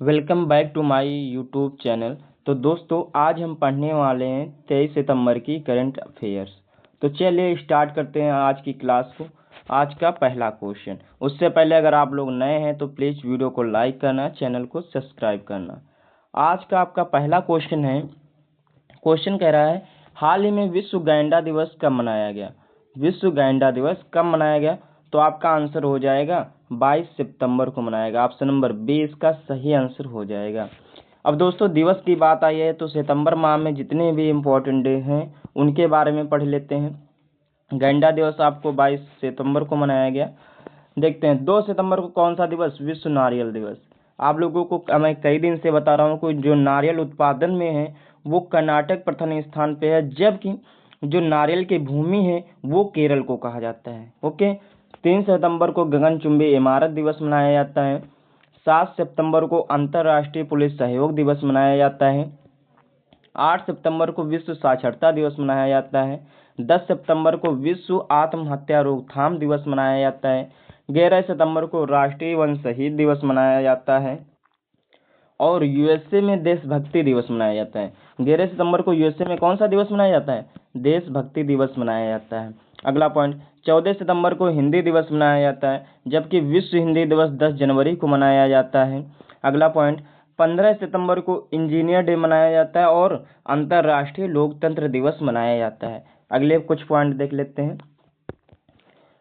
Welcome back to my YouTube channel. तो दोस्तों आज हम पढ़ने वाले हैं 23 सितंबर की करंट अफेयर्स। तो चलिए स्टार्ट करते हैं आज की क्लास को। आज का पहला क्वेश्चन, उससे पहले अगर आप लोग नए हैं तो प्लीज़ वीडियो को लाइक करना, चैनल को सब्सक्राइब करना। आज का आपका पहला क्वेश्चन है, क्वेश्चन कह रहा है हाल ही में विश्व गैंडा दिवस कब मनाया गया। विश्व गैंडा दिवस कब मनाया गया? तो आपका आंसर हो जाएगा 22 सितंबर को मनाएगा। ऑप्शन नंबर बी इसका सही आंसर हो जाएगा। अब दोस्तों दिवस की बात आई है तो सितंबर माह में जितने भी इम्पोर्टेंट डे हैं उनके बारे में पढ़ लेते हैं। गैंडा दिवस आपको 22 सितंबर को मनाया गया। देखते हैं 2 सितंबर को कौन सा दिवस? विश्व नारियल दिवस। आप लोगों को मैं कई दिन से बता रहा हूँ कि जो नारियल उत्पादन में है वो कर्नाटक प्रथम स्थान पे है, जबकि जो नारियल की भूमि है वो केरल को कहा जाता है। ओके। 3 सितंबर को गगनचुंबी इमारत दिवस मनाया जाता है। 7 सितंबर को अंतर्राष्ट्रीय पुलिस सहयोग दिवस मनाया जाता है। 8 सितंबर को विश्व साक्षरता दिवस मनाया जाता है। 10 सितंबर को विश्व आत्महत्या रोकथाम दिवस मनाया जाता है। 11 सितंबर को राष्ट्रीय वन शहीद दिवस मनाया जाता है और यूएसए में देशभक्ति दिवस मनाया जाता है। 11 सितंबर को यूएसए में कौन सा दिवस मनाया जाता है? देशभक्ति दिवस मनाया जाता है। अगला पॉइंट, 14 सितंबर को हिंदी दिवस मनाया जाता है, जबकि विश्व हिंदी दिवस 10 जनवरी को मनाया जाता है। अगला पॉइंट, 15 सितंबर को इंजीनियर डे मनाया जाता है और अंतर्राष्ट्रीय लोकतंत्र दिवस मनाया जाता है। अगले कुछ पॉइंट देख लेते हैं।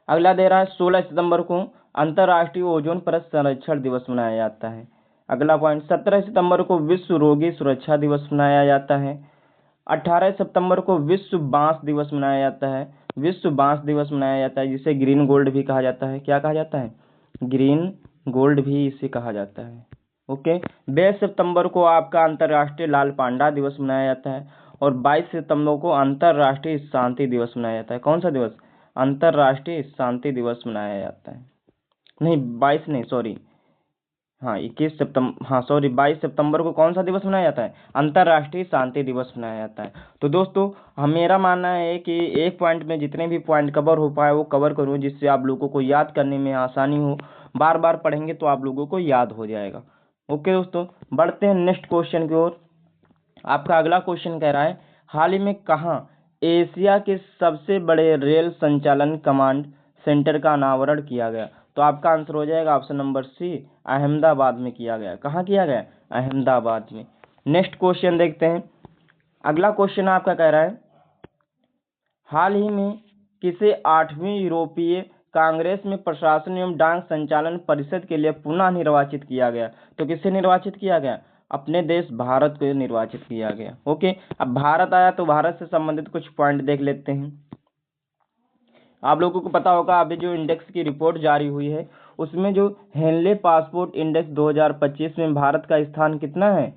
अगला दे रहा है 16 सितंबर को अंतर्राष्ट्रीय ओजोन परत संरक्षण दिवस मनाया जाता है। अगला पॉइंट, 17 सितंबर को विश्व रोगी सुरक्षा दिवस मनाया जाता है। 18 सितंबर को विश्व बांस दिवस मनाया जाता है। विश्व बांस दिवस मनाया जाता है जिसे ग्रीन गोल्ड भी कहा जाता है। क्या कहा जाता है? ग्रीन गोल्ड भी इसे कहा जाता है। ओके। 22 सितंबर को आपका अंतर्राष्ट्रीय लाल पांडा दिवस मनाया जाता है और 22 सितंबर को अंतर्राष्ट्रीय शांति दिवस मनाया जाता है। कौन सा दिवस? अंतर्राष्ट्रीय शांति दिवस मनाया जाता है। नहीं 22 नहीं, सॉरी, हाँ 21 सितंबर, हाँ सॉरी 22 सितंबर को कौन सा दिवस मनाया जाता है? अंतर्राष्ट्रीय शांति दिवस मनाया जाता है। तो दोस्तों मेरा मानना है कि एक पॉइंट में जितने भी पॉइंट कवर हो पाए वो कवर करूँ, जिससे आप लोगों को याद करने में आसानी हो। बार बार पढ़ेंगे तो आप लोगों को याद हो जाएगा। ओके दोस्तों, बढ़ते हैं नेक्स्ट क्वेश्चन की ओर। आपका अगला क्वेश्चन कह रहा है हाल ही में कहाँ एशिया के सबसे बड़े रेल संचालन कमांड सेंटर का अनावरण किया गया? तो आपका आंसर हो जाएगा ऑप्शन नंबर सी, अहमदाबाद में किया गया। कहाँ किया गया? अहमदाबाद में। नेक्स्ट क्वेश्चन देखते हैं। अगला क्वेश्चन आपका कह रहा है हाल ही में किसे 8वीं यूरोपीय कांग्रेस में प्रशासन एवं डाक संचालन परिषद के लिए पुनः निर्वाचित किया गया? तो किसे निर्वाचित किया गया? अपने देश भारत को निर्वाचित किया गया। ओके। अब भारत आया तो भारत से संबंधित कुछ पॉइंट देख लेते हैं। आप लोगों को पता होगा अभी जो इंडेक्स की रिपोर्ट जारी हुई है उसमें जो हेनले पासपोर्ट इंडेक्स 2025 में भारत का स्थान कितना है?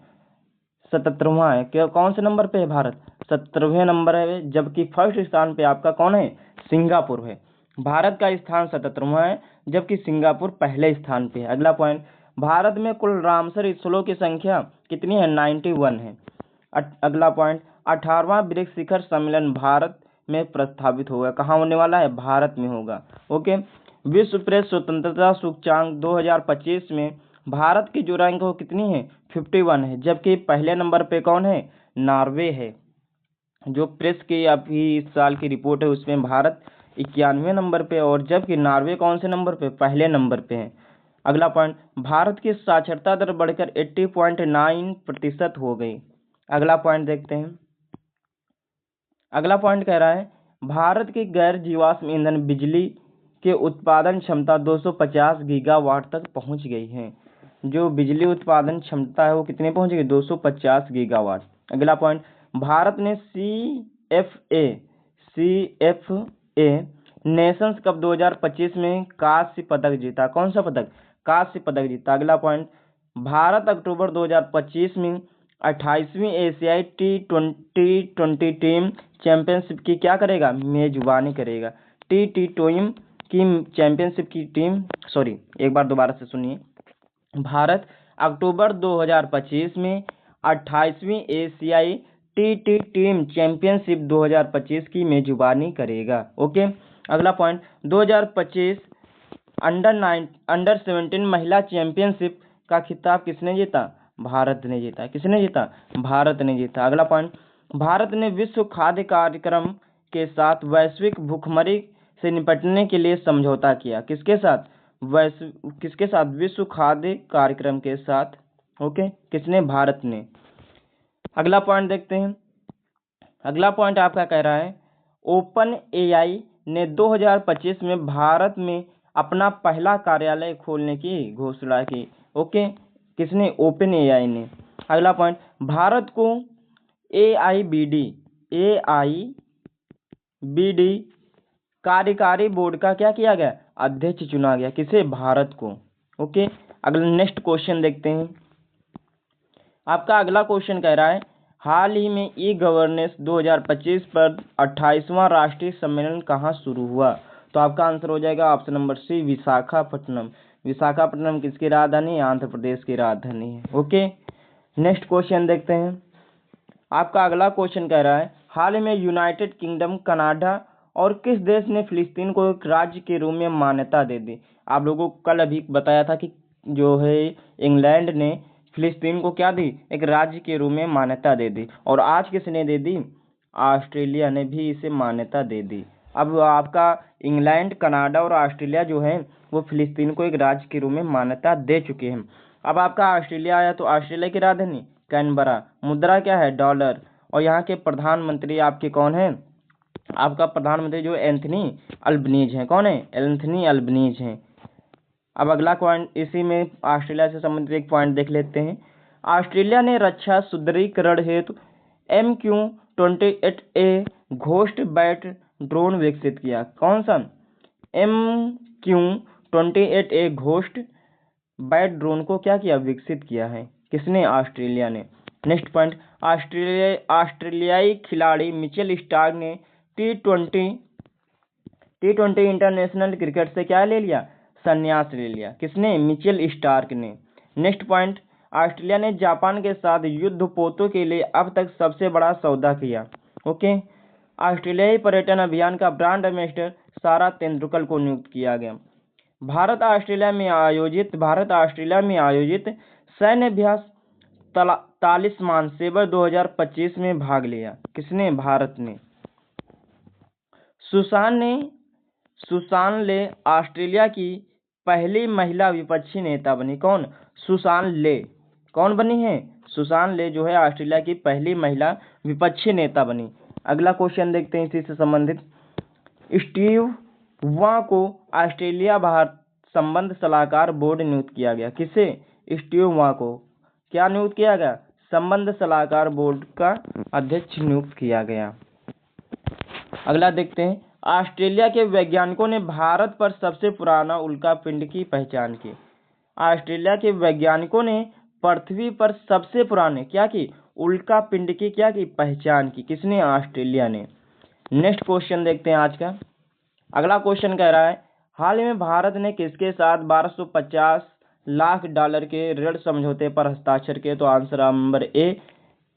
77वां है। क्या कौन से नंबर पे है भारत? 17वें नंबर है, जबकि फर्स्ट स्थान पे आपका कौन है? सिंगापुर है। भारत का स्थान 77वां है जबकि सिंगापुर पहले स्थान पे है। अगला पॉइंट, भारत में कुल रामसर स्थलों की संख्या कितनी है? 91 है। अगला पॉइंट, 18वां ब्रिक्स शिखर सम्मेलन भारत में प्रस्तावित होगा। कहाँ होने वाला है? भारत में होगा। ओके। विश्व प्रेस स्वतंत्रता सूचकांक 2025 में भारत की जो रैंक है वो कितनी है? 51 है, जबकि पहले नंबर पे कौन है? नॉर्वे है। जो प्रेस की अभी इस साल की रिपोर्ट है उसमें भारत 91वें नंबर पे और जबकि नॉर्वे कौन से नंबर पे? पहले नंबर पे है। अगला पॉइंट, भारत की साक्षरता दर बढ़कर 80.9% हो गई। अगला पॉइंट देखते हैं। अगला पॉइंट कह रहा है भारत की गैर जीवाश्म ईंधन बिजली के उत्पादन क्षमता 250 गीगावाट तक पहुंच गई है। जो बिजली उत्पादन क्षमता है वो कितने पहुंच गई? 250 गीगावाट। अगला पॉइंट, भारत ने C F A Nations Cup 2025 में कांस्य पदक जीता। कौन सा पदक? कांस्य पदक जीता। अगला पॉइंट, भारत अक्टूबर 2025 में 28वीं एशियाई T20 टीम चैंपियनशिप की क्या करेगा? मेजबानी करेगा। T20 की चैंपियनशिप की टीम, सॉरी एक बार दोबारा से सुनिए। भारत अक्टूबर 2025 में 28वीं एशियाई टी टीम चैंपियनशिप 2025 की मेजबानी करेगा। ओके। अगला पॉइंट, 2025 अंडर 17 महिला चैंपियनशिप का खिताब किसने जीता? भारत ने जीता। किसने जीता? भारत ने जीता। अगला पॉइंट, भारत ने विश्व खाद्य कार्यक्रम के साथ वैश्विक भूखमरी से निपटने के लिए समझौता किया। किसके साथ? किसके साथ? विश्व खाद्य कार्यक्रम के साथ। ओके, किसने? भारत ने। अगला पॉइंट देखते हैं। अगला पॉइंट आपका कह रहा है ओपन एआई ने 2025 में भारत में अपना पहला कार्यालय खोलने की घोषणा की। ओके, किसने? ओपन एआई ने। अगला पॉइंट, भारत को एआईबीडी कार्यकारी बोर्ड का क्या किया गया? अध्यक्ष चुना गया। किसे? भारत को। ओके, अगला नेक्स्ट क्वेश्चन देखते हैं। आपका अगला क्वेश्चन कह रहा है हाल ही में ई गवर्नेंस 2025 पर 28वां राष्ट्रीय सम्मेलन कहाँ शुरू हुआ? तो आपका आंसर हो जाएगा option number C, Visakhapatnam. Visakhapatnam किसकी राजधानी? आंध्र प्रदेश की राजधानी है। ओके, नेक्स्ट क्वेश्चन देखते हैं। आपका अगला क्वेश्चन कह रहा है हाल ही में यूनाइटेड किंगडम, कनाडा और किस देश ने फिलिस्तीन को एक राज्य के रूप में मान्यता दे दी? आप लोगों को कल अभी बताया था कि जो है इंग्लैंड ने फिलिस्तीन को क्या दी? एक राज्य के रूप में मान्यता दे दी। और आज किसने दे दी? ऑस्ट्रेलिया ने भी इसे मान्यता दे दी। अब आपका इंग्लैंड, कनाडा और ऑस्ट्रेलिया जो है वो फिलिस्तीन को एक राज्य के रूप में मान्यता दे चुके हैं। अब आपका ऑस्ट्रेलिया आया तो ऑस्ट्रेलिया की राजधानी कैनबरा, मुद्रा क्या है? डॉलर। और यहाँ के प्रधानमंत्री आपके कौन है? आपका प्रधानमंत्री जो एंथनी अल्बनीज हैं। कौन है? एंथनी अल्बनीज हैं। अब अगला पॉइंट इसी में ऑस्ट्रेलिया से संबंधित एक पॉइंट देख लेते हैं। ऑस्ट्रेलिया ने रक्षा सुदृढ़ीकरण हेतु MQ-28A घोस्ट बैट ड्रोन विकसित किया। कौन सा? MQ-28A घोस्ट बैट ड्रोन को क्या किया? विकसित किया है। किसने? ऑस्ट्रेलिया ने। नेक्स्ट पॉइंट, ऑस्ट्रेलियाई खिलाड़ी मिचेल स्टार्क ने टी20 इंटरनेशनल क्रिकेट से क्या ले लिया? संन्यास ले लिया। किसने? मिचेल स्टार्क ने। नेक्स्ट पॉइंट, ऑस्ट्रेलिया ने जापान के साथ युद्धपोतों के लिए अब तक सबसे बड़ा सौदा किया। ओके, ऑस्ट्रेलियाई पर्यटन अभियान का ब्रांड एम्बेसडर सारा तेंदुलकर को नियुक्त किया गया। भारत ऑस्ट्रेलिया में आयोजित सैन्य अभ्यास तालिस्मान सेबर 2025 में भाग लिया। किसने? भारत ने। सुसान ले ऑस्ट्रेलिया की पहली महिला विपक्षी नेता बनी। कौन? सुसान ले। कौन बनी है? सुसान ले जो है ऑस्ट्रेलिया की पहली महिला विपक्षी नेता बनी। अगला क्वेश्चन देखते हैं इसी से संबंधित। स्टीव वा को ऑस्ट्रेलिया भारत संबंध सलाहकार बोर्ड नियुक्त किया गया। किसे? स्टीव वा को क्या नियुक्त किया गया? संबंध सलाहकार बोर्ड का अध्यक्ष नियुक्त किया गया। अगला देखते हैं, ऑस्ट्रेलिया के वैज्ञानिकों ने भारत पर सबसे पुराना उल्कापिंड की पहचान की। ऑस्ट्रेलिया के वैज्ञानिकों ने पृथ्वी पर सबसे पुराने क्या की? उल्कापिंड की क्या की? पहचान की। किसने? ऑस्ट्रेलिया ने। नेक्स्ट क्वेश्चन देखते हैं आज का। अगला क्वेश्चन कह रहा है हाल ही में भारत ने किसके साथ 1250 लाख डॉलर के ऋण समझौते पर हस्ताक्षर किए? तो answer number A,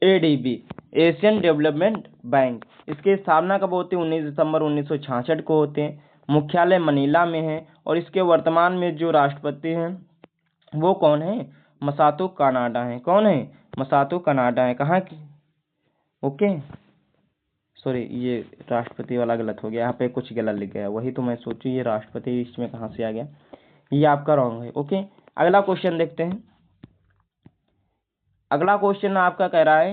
ADB, Asian development bank. इसकी स्थापना कब होती है? 19 दिसंबर 1966 को होते हैं। मुख्यालय मनीला में है और इसके वर्तमान में जो राष्ट्रपति हैं वो कौन है? मसातो कनाडा है। कौन है? मसातो कनाडा है। कहाँ की? ओके, सॉरी, ये राष्ट्रपति वाला गलत हो गया, यहाँ पे कुछ गलत लिख गया, वही तो मैं सोचूं ये राष्ट्रपति इसमें कहाँ से आ गया, ये आपका रॉन्ग है। ओके, अगला क्वेश्चन देखते हैं। अगला क्वेश्चन आपका कह रहा है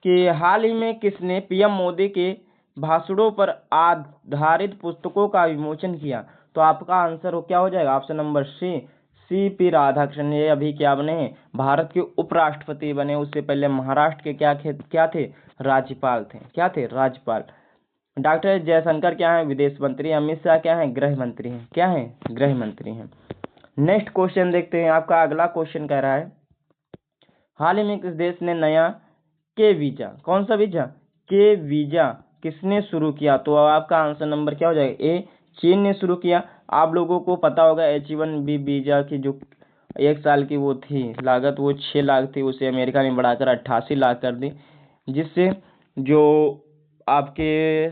कि हाल ही में किसने पीएम मोदी के भाषणों पर आधारित पुस्तकों का विमोचन किया? तो आपका आंसर क्या हो जाएगा? Option number C, CP Radhakrishnan. ये अभी क्या बने हैं? भारत के उपराष्ट्रपति बने। उससे पहले महाराष्ट्र के क्या थे? राज्यपाल थे। क्या थे? राज्यपाल। डॉक्टर जयशंकर क्या है? विदेश मंत्री। अमित शाह क्या है? गृह मंत्री हैं। क्या है? गृह मंत्री हैं। नेक्स्ट क्वेश्चन देखते हैं। आपका अगला क्वेश्चन कह रहा है हाल ही में किस देश ने नया के वीजा, कौन सा वीजा? के वीजा किसने शुरू किया? तो आपका आंसर नंबर क्या हो जाएगा? ए, चीन ने शुरू किया। आप लोगों को पता होगा H1B वीजा की जो 1 साल की वो थी लागत, वो 6 लाख थी, उसे अमेरिका ने बढ़ाकर 88 लाख कर दी, जिससे जो आपके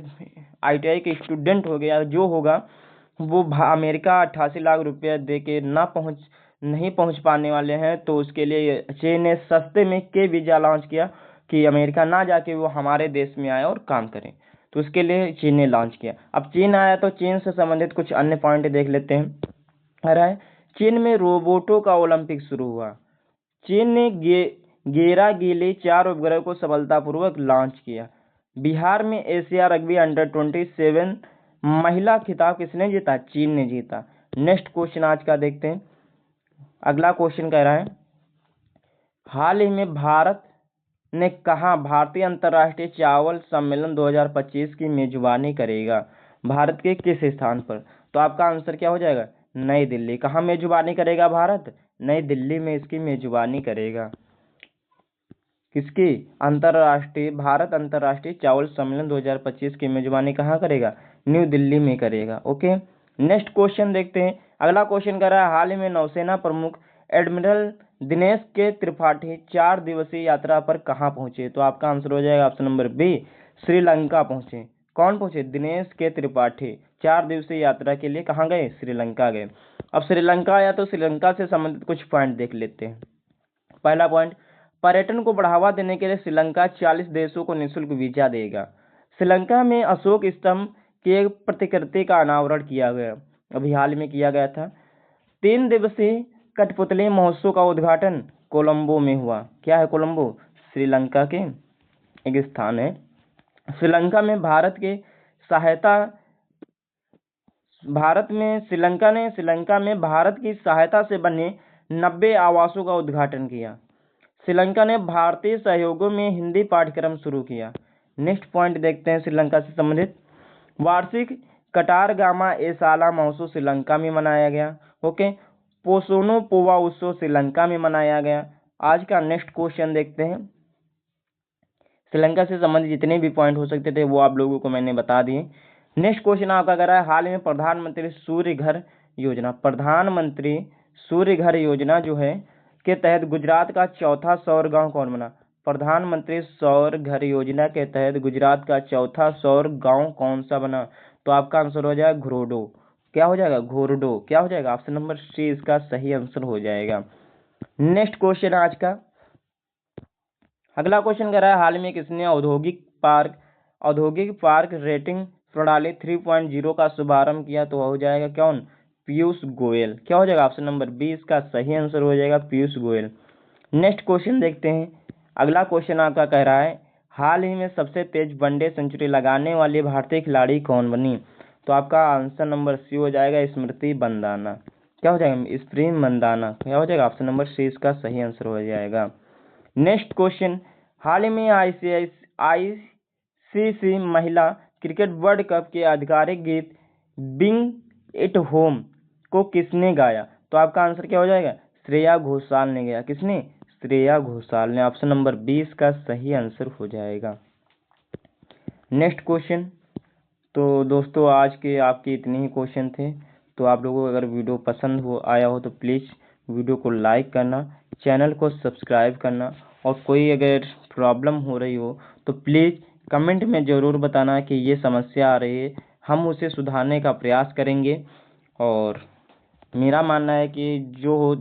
ITI के स्टूडेंट हो गया जो होगा वो अमेरिका 88 लाख रुपया दे के नहीं पहुंच पाने वाले हैं, तो उसके लिए चीन ने सस्ते में के वीज़ा लॉन्च किया कि अमेरिका ना जाके वो हमारे देश में आए और काम करें। तो उसके लिए चीन ने लॉन्च किया। अब चीन आया तो चीन से संबंधित कुछ अन्य पॉइंट देख लेते हैं। आ रहा है, चीन में रोबोटों का ओलंपिक शुरू हुआ। चीन ने गेरा गीली 4 उपग्रह को सफलतापूर्वक लॉन्च किया। बिहार में एशिया रग्बी अंडर-27 महिला खिताब किसने जीता? चीन ने जीता। नेक्स्ट क्वेश्चन आज का देखते हैं। अगला क्वेश्चन कह रहा है, हाल ही में भारत ने कहा भारतीय अंतर्राष्ट्रीय चावल सम्मेलन 2025 की मेजबानी करेगा? भारत के किस स्थान पर? तो आपका आंसर क्या हो जाएगा? नई दिल्ली। कहाँ मेजबानी करेगा भारत? नई दिल्ली में इसकी मेजबानी करेगा। किसकी? भारत अंतर्राष्ट्रीय चावल सम्मेलन 2025 की मेजबानी कहाँ करेगा? न्यू दिल्ली में करेगा। ओके, नेक्स्ट क्वेश्चन देखते हैं। अगला क्वेश्चन कर रहा है, हाल ही में नौसेना प्रमुख एडमिरल दिनेश के त्रिपाठी 4 दिवसीय यात्रा पर कहाँ पहुंचे? तो आपका आंसर हो जाएगा ऑप्शन नंबर बी, श्रीलंका पहुंचे। कौन पहुंचे? दिनेश के त्रिपाठी 4 दिवसीय यात्रा के लिए कहाँ गए? श्रीलंका गए। अब श्रीलंका आया तो श्रीलंका से संबंधित कुछ पॉइंट देख लेते हैं। पहला पॉइंट, पर्यटन को बढ़ावा देने के लिए श्रीलंका 40 देशों को निःशुल्क वीजा देगा। श्रीलंका में अशोक स्तंभ की एक प्रतिकृति का अनावरण किया गया, अभी हाल में किया गया था। 3 दिवसीय कठपुतली महोत्सव का उद्घाटन कोलंबो में हुआ। क्या है कोलंबो? श्रीलंका के एक स्थान है। श्रीलंका में श्रीलंका में भारत की सहायता से बने 90 आवासों का उद्घाटन किया। श्रीलंका ने भारतीय सहयोगों में हिंदी पाठ्यक्रम शुरू किया। नेक्स्ट पॉइंट देखते हैं श्रीलंका से संबंधित। वार्षिक कटारगामा एसाला महोत्सव श्रीलंका में मनाया गया। ओके, पोसोनो पोवा उत्सव श्रीलंका में मनाया गया। आज का नेक्स्ट क्वेश्चन देखते हैं। श्रीलंका से संबंधित जितने भी पॉइंट हो सकते थे वो आप लोगों को मैंने बता दिए। नेक्स्ट क्वेश्चन आपका कह रहा है, हाल में प्रधानमंत्री सूर्य घर योजना जो है के तहत गुजरात का चौथा सौर गांव कौन बना? प्रधानमंत्री सौर घर योजना के तहत गुजरात का चौथा सौर गांव कौन सा बना? तो आपका आंसर हो जाएगा घोरडो। क्या हो जाएगा? घोरडो। क्या हो जाएगा? ऑप्शन नंबर सी इसका सही आंसर हो जाएगा। नेक्स्ट क्वेश्चन आज का अगला क्वेश्चन कह रहा है, हाल में किसने औद्योगिक पार्क रेटिंग प्रणाली 3.0 का शुभारंभ किया? तो हो जाएगा कौन? पीयूष गोयल। क्या हो जाएगा? ऑप्शन नंबर बी इसका सही आंसर हो जाएगा पीयूष गोयल। नेक्स्ट क्वेश्चन देखते हैं। अगला क्वेश्चन आपका कह रहा है, हाल ही में सबसे तेज वनडे सेंचुरी लगाने वाली भारतीय खिलाड़ी कौन बनी? तो आपका आंसर नंबर सी हो जाएगा स्मृति मंदाना। क्या हो जाएगा? स्मृति मंदाना। क्या हो जाएगा? ऑप्शन नंबर सी इसका सही आंसर हो जाएगा। नेक्स्ट क्वेश्चन, हाल ही में आईसीसी महिला क्रिकेट वर्ल्ड कप के आधिकारिक गीत बिंग इट होम को किसने गाया? तो आपका आंसर क्या हो जाएगा? श्रेया घोषाल ने गाया। किसने? श्रेया घोषाल ने। ऑप्शन नंबर 20 का सही आंसर हो जाएगा। नेक्स्ट क्वेश्चन, तो दोस्तों आज के आपके इतने ही क्वेश्चन थे। तो आप लोगों को अगर वीडियो पसंद आया हो तो प्लीज़ वीडियो को लाइक करना, चैनल को सब्सक्राइब करना, और कोई अगर प्रॉब्लम हो रही हो तो प्लीज़ कमेंट में ज़रूर बताना कि ये समस्या आ रही है, हम उसे सुधारने का प्रयास करेंगे। और मेरा मानना है कि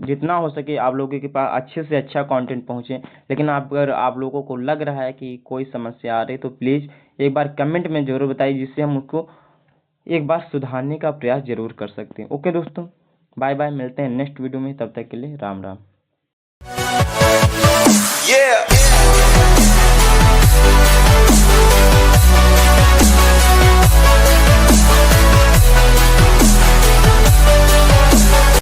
जितना हो सके आप लोगों के पास अच्छे से अच्छा कंटेंट पहुँचे। लेकिन अगर आप लोगों को लग रहा है कि कोई समस्या आ रही है तो प्लीज़ एक बार कमेंट में ज़रूर बताइए, जिससे हम उसको एक बार सुधारने का प्रयास ज़रूर कर सकते हैं। ओके दोस्तों, बाय बाय, मिलते हैं नेक्स्ट वीडियो में। तब तक के लिए राम राम। Yeah.